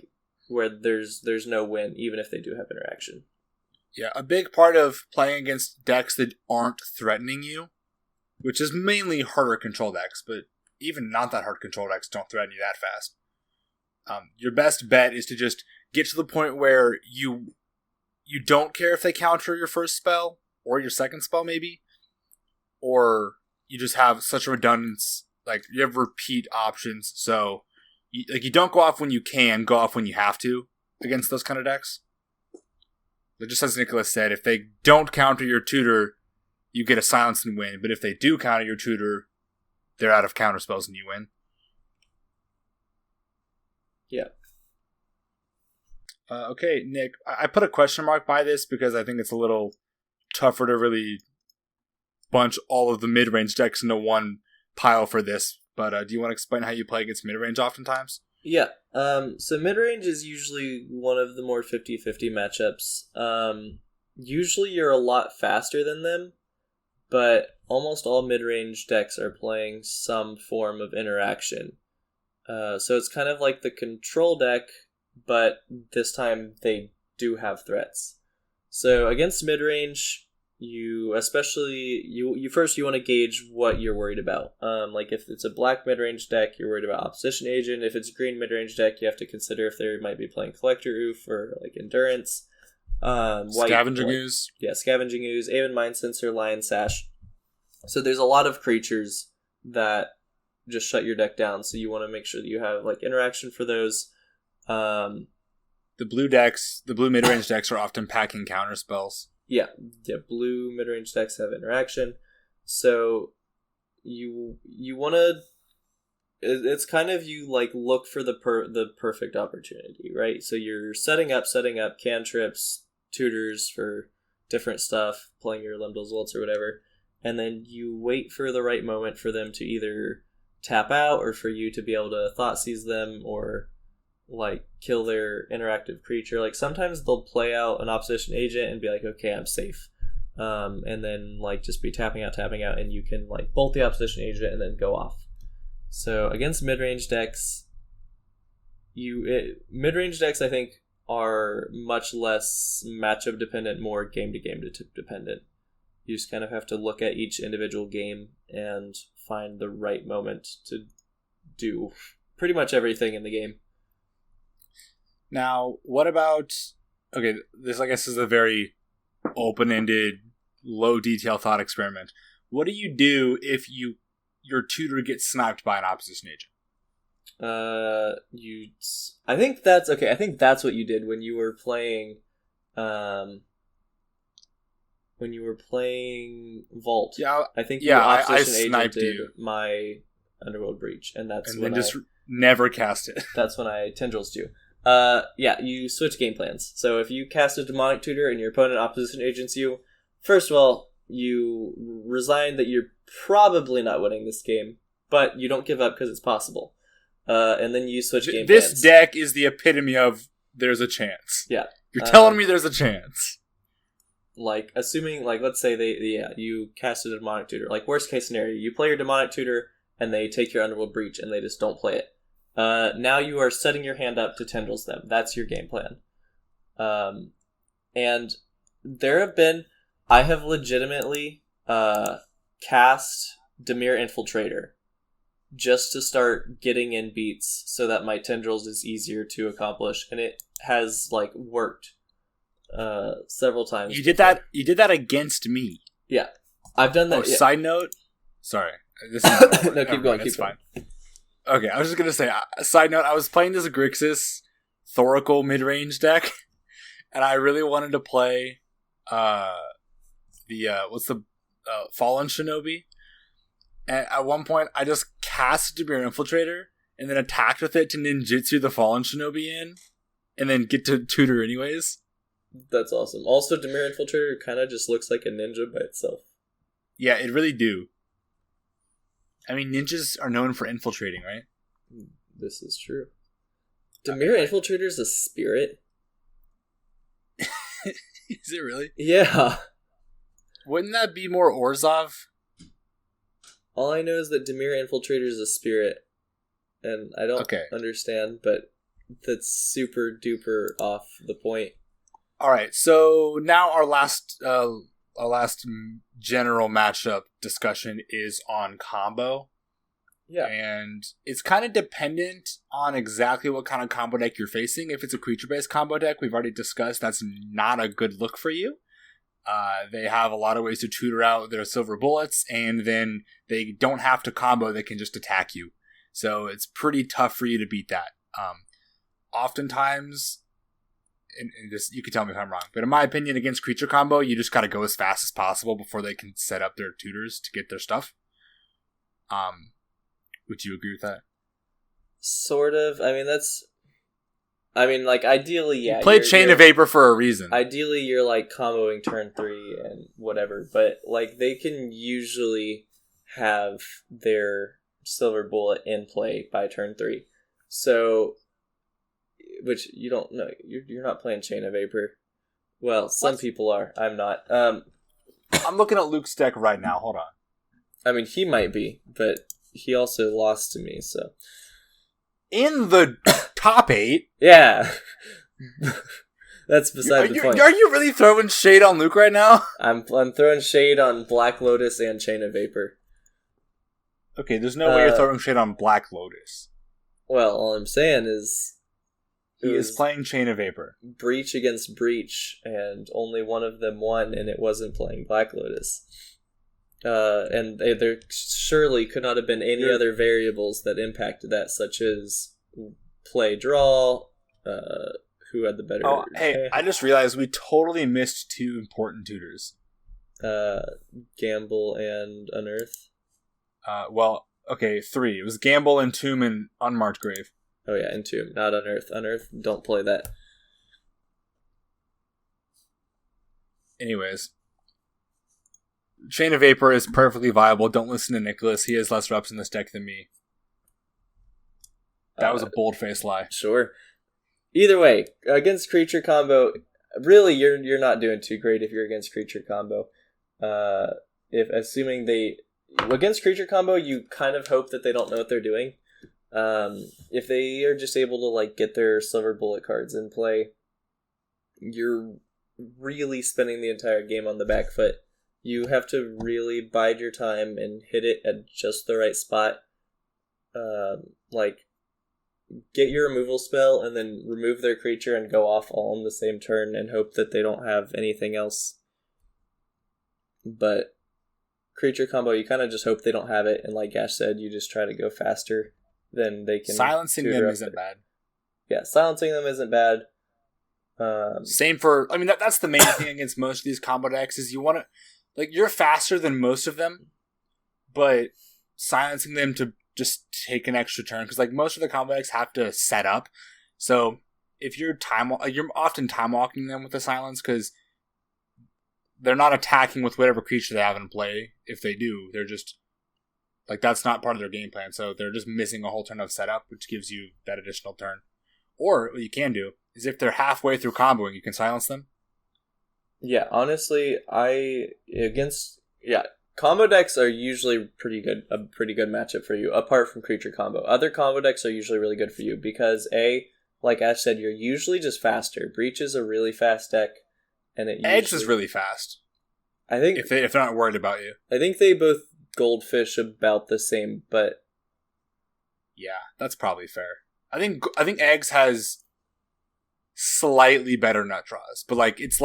where there's no win, even if they do have interaction. Yeah, a big part of playing against decks that aren't threatening you, which is mainly harder control decks, but even not that hard control decks don't threaten you that fast. Your best bet is to just get to the point where you you don't care if they counter your first spell or your second spell, maybe, or you just have such a redundance. Like you have repeat options, so you don't go off when you can, go off when you have to against those kind of decks. But just as Nicholas said, if they don't counter your tutor, you get a silence and win. But if they do counter your tutor, they're out of counter spells and you win. Yeah. Okay, Nick, I put a question mark by this because I think it's a little tougher to really bunch all of the mid-range decks into one pile for this. But do you want to explain how you play against mid-range oftentimes? Yeah. So mid-range is usually one of the more 50-50 matchups. Usually you're a lot faster than them, but almost all mid-range decks are playing some form of interaction. So it's kind of like the control deck, but this time they do have threats. So against mid-range, you first want to gauge what you're worried about. Like if it's a black mid-range deck, you're worried about opposition agent. If it's a green mid-range deck, you have to consider if they might be playing Collector Oof or like Endurance. Scavenging Ooze. Yeah, Scavenging Ooze, Aven Mind Sensor, Lion Sash. So there's a lot of creatures that just shut your deck down, so you want to make sure that you have like interaction for those. The blue mid-range decks are often packing counter spells. Yeah, blue mid-range decks have interaction. So you want to... It's kind of you like look for the perfect opportunity, right? So you're setting up cantrips, tutors for different stuff, playing your Limdal's Waltz or whatever, and then you wait for the right moment for them to either tap out or for you to be able to thought seize them or like kill their interactive creature. Like sometimes they'll play out an opposition agent and be like, okay, I'm safe, and then like just be tapping out, and you can like bolt the opposition agent and then go off. So against mid-range decks, mid-range decks I think are much less matchup dependent, more game to game dependent. You just kind of have to look at each individual game and find the right moment to do pretty much everything in the game. Now, what about... Okay, this I guess is a very open-ended, low-detail thought experiment. What do you do if your tutor gets sniped by an opposition agent? I think that's what you did when you were playing... when you were playing Vault. Yeah, I think your opposition I agent did you. my Underworld Breach, and that's and when then just never cast it. That's when I tendrils you. You switch game plans. So if you cast a Demonic Tutor and your opponent opposition agents you, first of all, you resign that you're probably not winning this game, but you don't give up because it's possible. And then you switch game plans. This deck is the epitome of there's a chance. Yeah. You're telling me there's a chance. Like, assuming, like, let's say you casted a Demonic Tutor. Like, worst case scenario, you play your Demonic Tutor and they take your Underworld Breach and they just don't play it. Now you are setting your hand up to tendrils them. That's your game plan. And I have legitimately cast Dimir Infiltrator just to start getting in beats so that my tendrils is easier to accomplish, and it has like worked several times. You did that against me. Yeah, I've done that. Oh, side note, sorry. This is no, keep going. Keep going. Fine. Okay, I was just gonna say. Side note: I was playing this Grixis Thoracle mid-range deck, and I really wanted to play Fallen Shinobi. And at one point, I just cast Dimir Infiltrator and then attacked with it to ninjutsu the Fallen Shinobi in, and then get to tutor anyways. That's awesome. Also, Dimir Infiltrator kind of just looks like a ninja by itself. Yeah, it really do. I mean, ninjas are known for infiltrating, right? This is true. Dimir Infiltrator is a spirit? Is it really? Yeah. Wouldn't that be more Orzhov? All I know is that Dimir Infiltrator is a spirit. And I don't understand, but that's super duper off the point. Alright, so now our last general matchup discussion is on combo. Yeah. And it's kind of dependent on exactly what kind of combo deck you're facing. If it's a creature-based combo deck, we've already discussed that's not a good look for you. They have a lot of ways to tutor out their silver bullets, and then they don't have to combo, they can just attack you. So it's pretty tough for you to beat that. Oftentimes, and this, you can tell me if I'm wrong, but in my opinion, against creature combo, you just got to go as fast as possible before they can set up their tutors to get their stuff. Would you agree with that? Sort of. Like, ideally, yeah. You played Chain of Vapor for a reason. Ideally, you're, like, comboing turn 3 and whatever, but, like, they can usually have their silver bullet in play by turn 3. So, which you don't know. You're not playing Chain of Vapor. Well, some people are. I'm not. I'm looking at Luke's deck right now. Hold on. He might be, but he also lost to me, so. In the top 8? Yeah. That's beside the point. Are you really throwing shade on Luke right now? I'm throwing shade on Black Lotus and Chain of Vapor. Okay, there's no way you're throwing shade on Black Lotus. Well, all I'm saying is... He is playing Chain of Vapor. Breach against Breach, and only one of them won, and it wasn't playing Black Lotus. And there surely could not have been any other variables that impacted that, such as play draw, who had the better... Oh, hey, I just realized we totally missed 2 important tutors. Gamble and Unearth. Well, okay, 3. It was Gamble, Entomb, and Unmarked Grave. Oh yeah, Entomb, not Unearth. Unearth, don't play that. Anyways. Chain of Vapor is perfectly viable. Don't listen to Nicholas. He has less reps in this deck than me. That was a bold-faced lie. Sure. Either way, against creature combo, really you're not doing too great if you're against creature combo. Against creature combo, you kind of hope that they don't know what they're doing. If they are just able to like get their silver bullet cards in play, you're really spending the entire game on the back foot. You have to really bide your time and hit it at just the right spot. Get your removal spell and then remove their creature and go off all in the same turn and hope that they don't have anything else. But creature combo, you kind of just hope they don't have it, and like Ash said, you just try to go faster than they can. Silencing them isn't bad. Yeah, silencing them isn't bad. Same for... that's the main thing against most of these combo decks is you want to... you're faster than most of them, but silencing them to just take an extra turn, because most of the combo decks have to set up. So if you're you're often time walking them with the silence, because they're not attacking with whatever creature they have in play. If they do, they're just that's not part of their game plan. So they're just missing a whole turn of setup, which gives you that additional turn. Or what you can do is if they're halfway through comboing, you can silence them. Yeah, honestly, combo decks are usually a pretty good matchup for you, apart from creature combo. Other combo decks are usually really good for you because like Ash said, you're usually just faster. Breach is a really fast deck, and Eggs is really fast. I think if they're not worried about you. I think they both goldfish about the same, but yeah, that's probably fair. I think Eggs has slightly better nut draws, but it's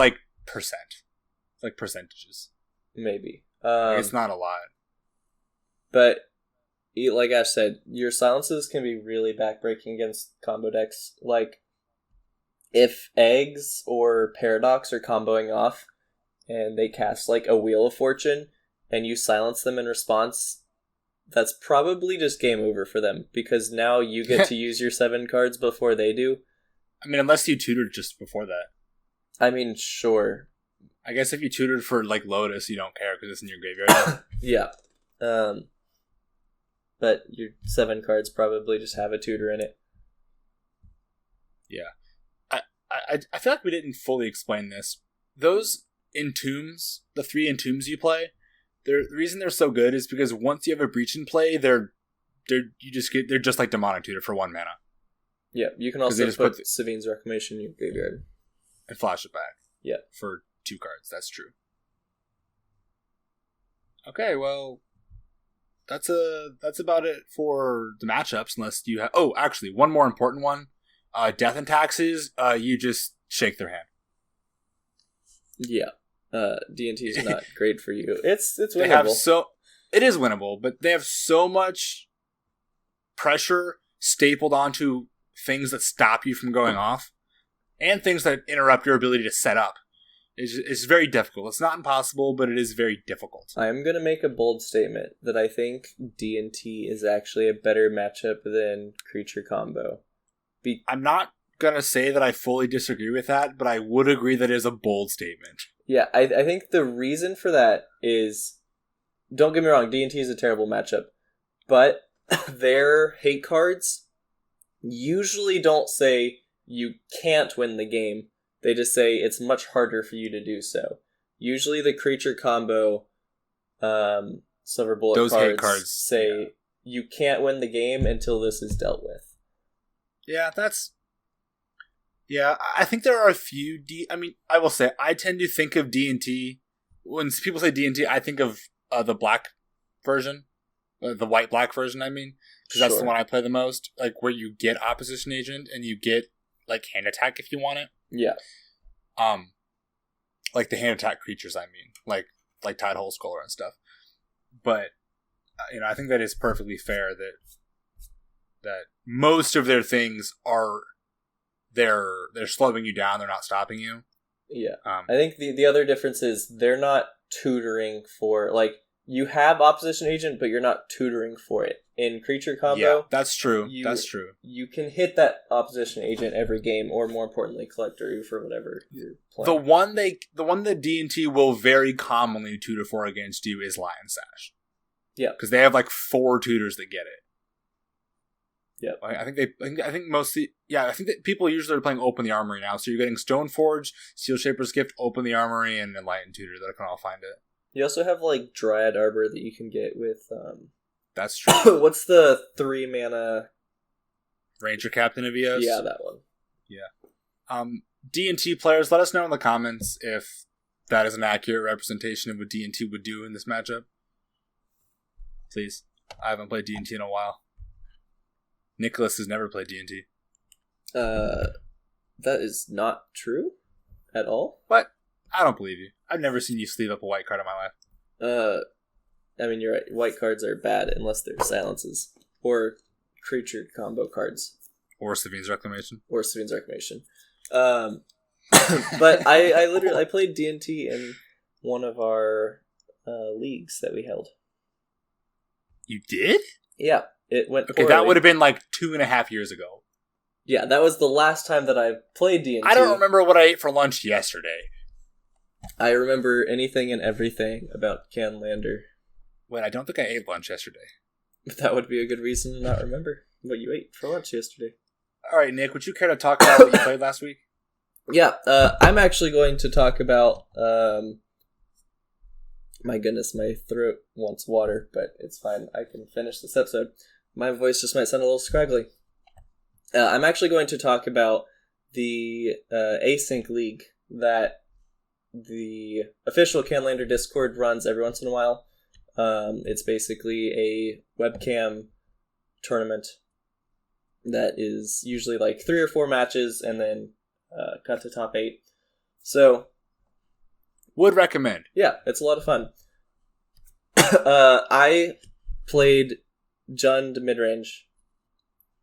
percent. It's percentages. Maybe. It's not a lot. But like Ash said, your silences can be really backbreaking against combo decks. If Eggs or Paradox are comboing off and they cast a Wheel of Fortune and you silence them in response, that's probably just game over for them, because now you get to use your 7 cards before they do. Unless you tutored just before that. Sure. I guess if you tutored for Lotus, you don't care because it's in your graveyard. Yeah. But your 7 cards probably just have a tutor in it. Yeah. I feel like we didn't fully explain this. Those Entombs, the 3 Entombs you play, the reason they're so good is because once you have a Breach in play, they're just like Demonic Tutor for 1 mana. Yeah, you can also put Savine's Reclamation in your graveyard. And flash it back. Yeah. For 2 cards, that's true. Okay, well, that's about it for the matchups. Unless you have, actually, one more important one: death and taxes. You just shake their hand. Yeah, D&T is not great for you. It's winnable. It is winnable, but they have so much pressure stapled onto things that stop you from going off, and things that interrupt your ability to set up. It's very difficult. It's not impossible, but it is very difficult. I'm going to make a bold statement that I think D&T is actually a better matchup than Creature Combo. I'm not going to say that I fully disagree with that, but I would agree that it is a bold statement. Yeah, I think the reason for that is, don't get me wrong, D&T is a terrible matchup, but their hate cards usually don't say you can't win the game. They just say it's much harder for you to do so. Usually the Creature Combo Silver Bullet cards say you can't win the game until this is dealt with. Yeah, I think there are a few I will say, I tend to think of D&T, when people say D&T, I think of the black version, the white-black version, because that's the one I play the most, like, where you get Opposition Agent, and you get, like, hand attack if you want it. Yeah. Like the hand attack creatures, like Tidehole Sculler and stuff. But, I think that is perfectly fair that most of their things are, they're slowing you down, they're not stopping you. Yeah. I think the other difference is they're not tutoring for, like, you have Opposition Agent, but you're not tutoring for it. In Creature Combo, yeah, that's true. You can hit that Opposition Agent every game, or more importantly, collect or for whatever you're playing. The one that D&T will very commonly tutor for against you is Lion Sash. Yeah, because they have like 4 tutors that get it. Yeah, I think mostly. Yeah, I think that people usually are playing Open the Armory now, so you're getting Stoneforge, Steel Shaper's Gift, Open the Armory, and Enlightened Tutor that can all find it. You also have like Dryad Arbor that you can get with. That's true. What's the 3 mana? Ranger Captain of Eos? Yeah, that one. Yeah. D&T players, let us know in the comments if that is an accurate representation of what D&T would do in this matchup. Please. I haven't played D&T in a while. Nicholas has never played D&T. That is not true at all. What? I don't believe you. I've never seen you sleeve up a white card in my life. You're right. White cards are bad unless they're silences. Or Creature Combo cards. Or Savine's Reclamation. But I played D&T in one of our leagues that we held. You did? Yeah. It went Okay, that would have been like 2.5 years ago. Yeah, that was the last time that I played D&T. I don't remember what I ate for lunch yesterday. I remember anything and everything about Canlander. Wait, I don't think I ate lunch yesterday. But that would be a good reason to not remember what you ate for lunch yesterday. Alright, Nick, would you care to talk about what you played last week? Yeah, I'm actually going to talk about... my goodness, my throat wants water, but it's fine. I can finish this episode. My voice just might sound a little scraggly. I'm actually going to talk about the Async League that the official Canlander Discord runs every once in a while. It's basically a webcam tournament that is usually like 3 or 4 matches and then cut to top 8. So, would recommend. Yeah, it's a lot of fun. I played Jund midrange.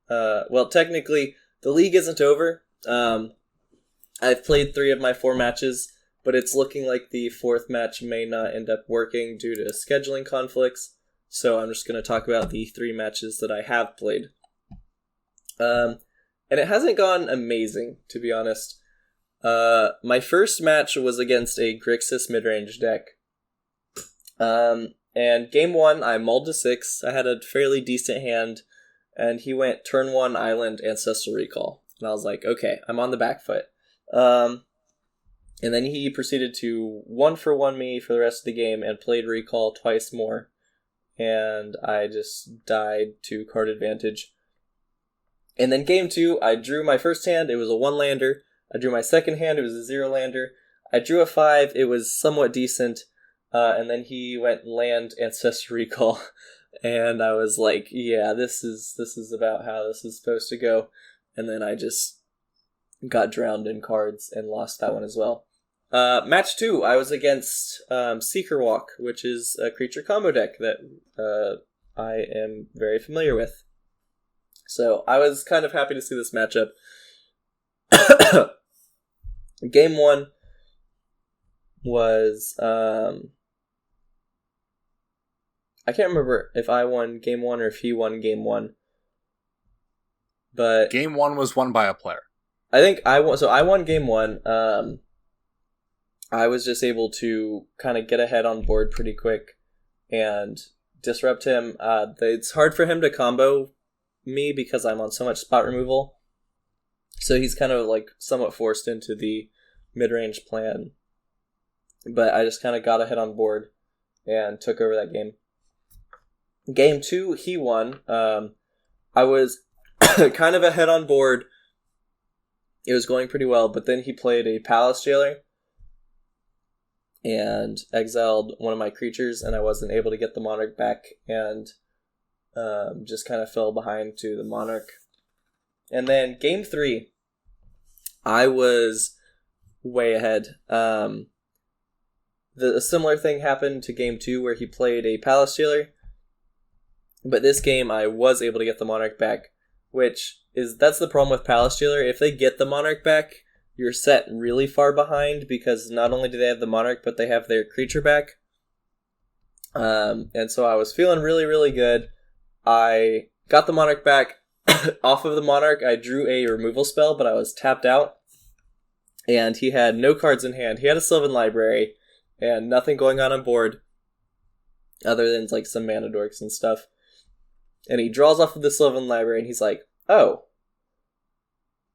Well, technically, the league isn't over. I've played 3 of my 4 matches, but it's looking like the 4th match may not end up working due to scheduling conflicts. So I'm just going to talk about the 3 matches that I have played. And it hasn't gone amazing, to be honest. My first match was against a Grixis midrange deck. And game 1, I mulled to 6. I had a fairly decent hand, and he went turn 1 Island Ancestral Recall. And I was like, okay, I'm on the back foot. And then he proceeded to 1-for-1 me for the rest of the game and played Recall twice more. And I just died to card advantage. And then game 2, I drew my first hand. It was a 1-lander. I drew my second hand. It was a 0-lander. I drew a 5. It was somewhat decent. And then he went land Ancestral Recall. And I was like, yeah, this is about how this is supposed to go. And then I just got drowned in cards and lost that one as well. Match 2, I was against Seeker Walk, which is a creature combo deck that I am very familiar with. So I was kind of happy to see this matchup. Game 1 was... I can't remember if I won Game 1 or if he won Game 1. But Game 1 was won by a player. I think I won. So I won Game 1. I was just able to kind of get ahead on board pretty quick and disrupt him. It's hard for him to combo me because I'm on so much spot removal. So he's kind of like somewhat forced into the mid-range plan. But I just kind of got ahead on board and took over that game. Game 2, he won. I was kind of ahead on board. It was going pretty well, but then he played a Palace Jailer and exiled one of my creatures, and I wasn't able to get the Monarch back, and just kind of fell behind to the Monarch. And then Game 3, I was way ahead. A similar thing happened to Game 2 where he played a Palace Jailer, but this game I was able to get the Monarch back, that's the problem with Palace Jailer. If they get the Monarch back, you're set really far behind because not only do they have the Monarch, but they have their creature back. And so I was feeling really, really good. I got the Monarch back. Off of the Monarch, I drew a removal spell, but I was tapped out. And he had no cards in hand. He had a Sylvan Library and nothing going on board other than like some mana dorks and stuff. And he draws off of the Sylvan Library and he's like, oh,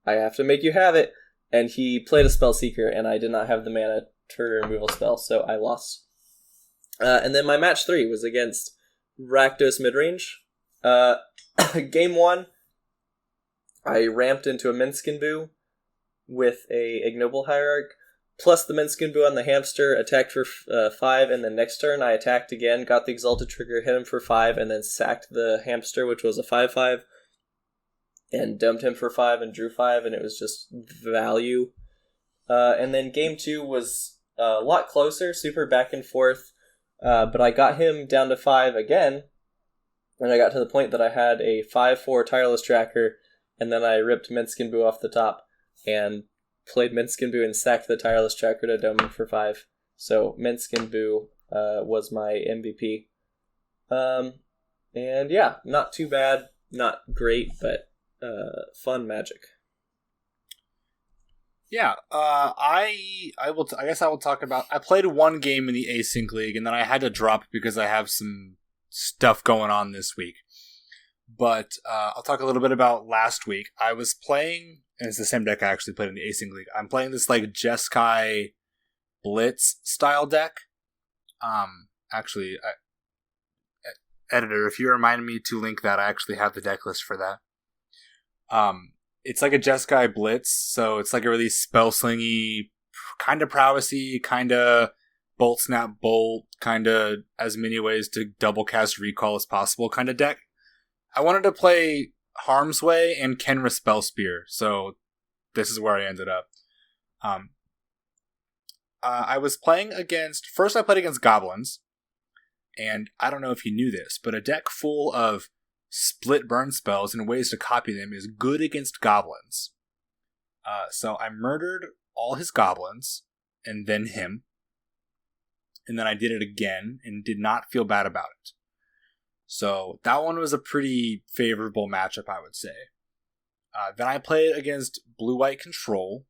I have to make you have it. And he played a Spell Seeker and I did not have the mana to removal spell, so I lost. And then my match 3 was against Rakdos Midrange. Game 1, I ramped into a Minskin Boo with a Ignoble Hierarch, plus the Minskin Boo on the hamster, attacked for 5, and then next turn I attacked again, got the Exalted Trigger, hit him for 5, and then sacked the hamster, which was a 5/5, and dumped him for 5 and drew 5, and it was just value. And then Game 2 was a lot closer, super back and forth, but I got him down to 5 again, and I got to the point that I had a 5/4 Tireless Tracker, and then I ripped Minskin Boo off the top, and played Minskin Boo and sacked the Tireless Tracker to dome him for 5. So Minskin Boo was my MVP. And yeah, not too bad, not great, but fun Magic. Yeah, I guess I will talk about. I played one game in the Async League, and then I had to drop because I have some stuff going on this week. But I'll talk a little bit about last week. I was playing, and it's the same deck I actually played in the Async League. I'm playing this like Jeskai Blitz style deck. Actually, editor, if you remind me to link that, I actually have the deck list for that. It's like a Jeskai Blitz, so it's like a really spell slingy, kind of prowessy, kind of bolt snap bolt, kind of as many ways to double cast recall as possible kind of deck. I wanted to play Harm's Way and Kenra Spell Spear, so this is where I ended up. I was playing against... First I played against Goblins, and I don't know if you knew this, but a deck full of split burn spells and ways to copy them is good against Goblins. So I murdered all his Goblins, and then him, and then I did it again, and did not feel bad about it. So that one was a pretty favorable matchup, I would say. Then I played against Blue-White Control,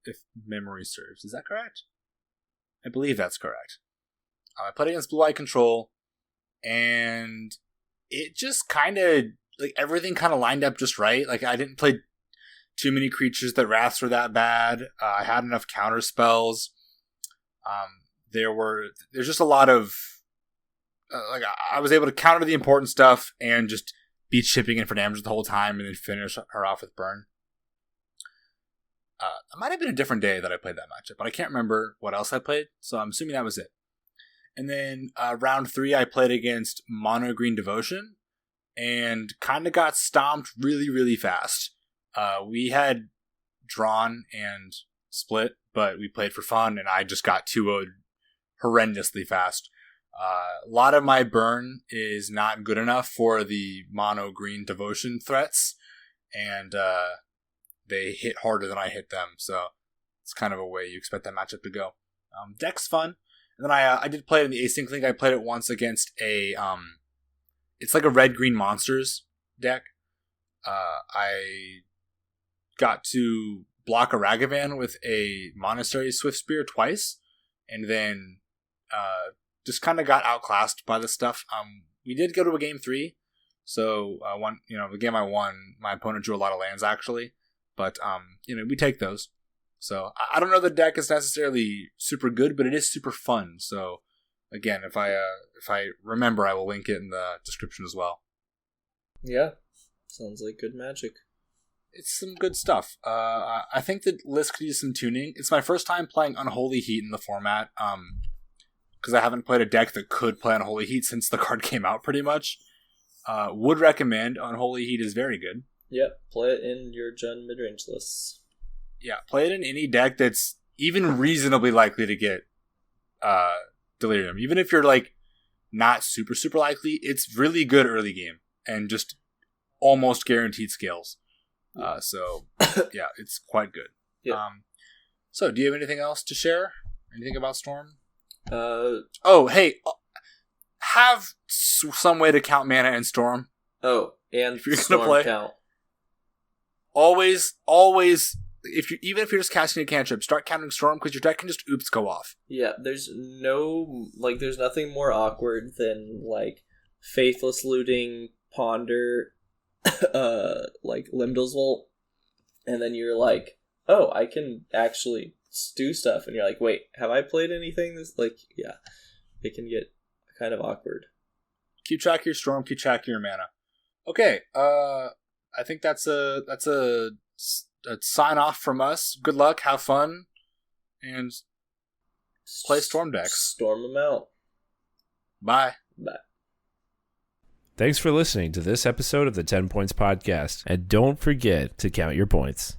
if memory serves. Is that correct? I believe that's correct. I played against Blue-White Control, and it just kind of, like, everything kind of lined up just right. Like, I didn't play too many creatures that wraths were that bad. I had enough counter spells. There's just a lot of... I was able to counter the important stuff and just be chipping in for damage the whole time and then finish her off with burn. It might have been a different day that I played that matchup, but I can't remember what else I played, so I'm assuming that was it. And then round 3, I played against Mono Green Devotion and kind of got stomped really, really fast. We had drawn and split, but we played for fun, and I just got 2-0'd horrendously fast. A lot of my burn is not good enough for the Mono Green Devotion threats, and they hit harder than I hit them, so it's kind of a way you expect that matchup to go. Deck's fun. And then I did play it in the Async League. I played it once against a it's like a red-green monsters deck. I got to block a Ragavan with a Monastery Swift Spear twice, and then just kind of got outclassed by the stuff. We did go to a game 3, so the game I won, my opponent drew a lot of lands actually, but we take those. So I don't know the deck is necessarily super good, but it is super fun. So again, if I remember, I will link it in the description as well. Yeah, sounds like good Magic. It's some good stuff. I think the list could use some tuning. It's my first time playing Unholy Heat in the format, because I haven't played a deck that could play Unholy Heat since the card came out, pretty much. Would recommend. Unholy Heat is very good. Yep, play it in your Jund midrange lists. Yeah, play it in any deck that's even reasonably likely to get Delirium. Even if you're like not super, super likely, it's really good early game and just almost guaranteed scales. So yeah, it's quite good. Yeah. So do you have anything else to share? Anything about Storm? Hey, have some way to count mana in Storm. Oh, and if you're Storm gonna play, count. Always, even if you're just casting a cantrip, start counting Storm because your deck can just go off. Yeah, there's nothing more awkward than Faithless Looting, Ponder, Limdal's Volt, and then you're like, oh, I can actually do stuff, and you're like, wait, have I played anything? Yeah, it can get kind of awkward. Keep track of your Storm, keep track of your mana. Okay, I think that's a sign off from us. Good luck, have fun, and play Storm decks. Storm them out. Bye. Bye. Thanks for listening to this episode of the 10 Points Podcast, and don't forget to count your points.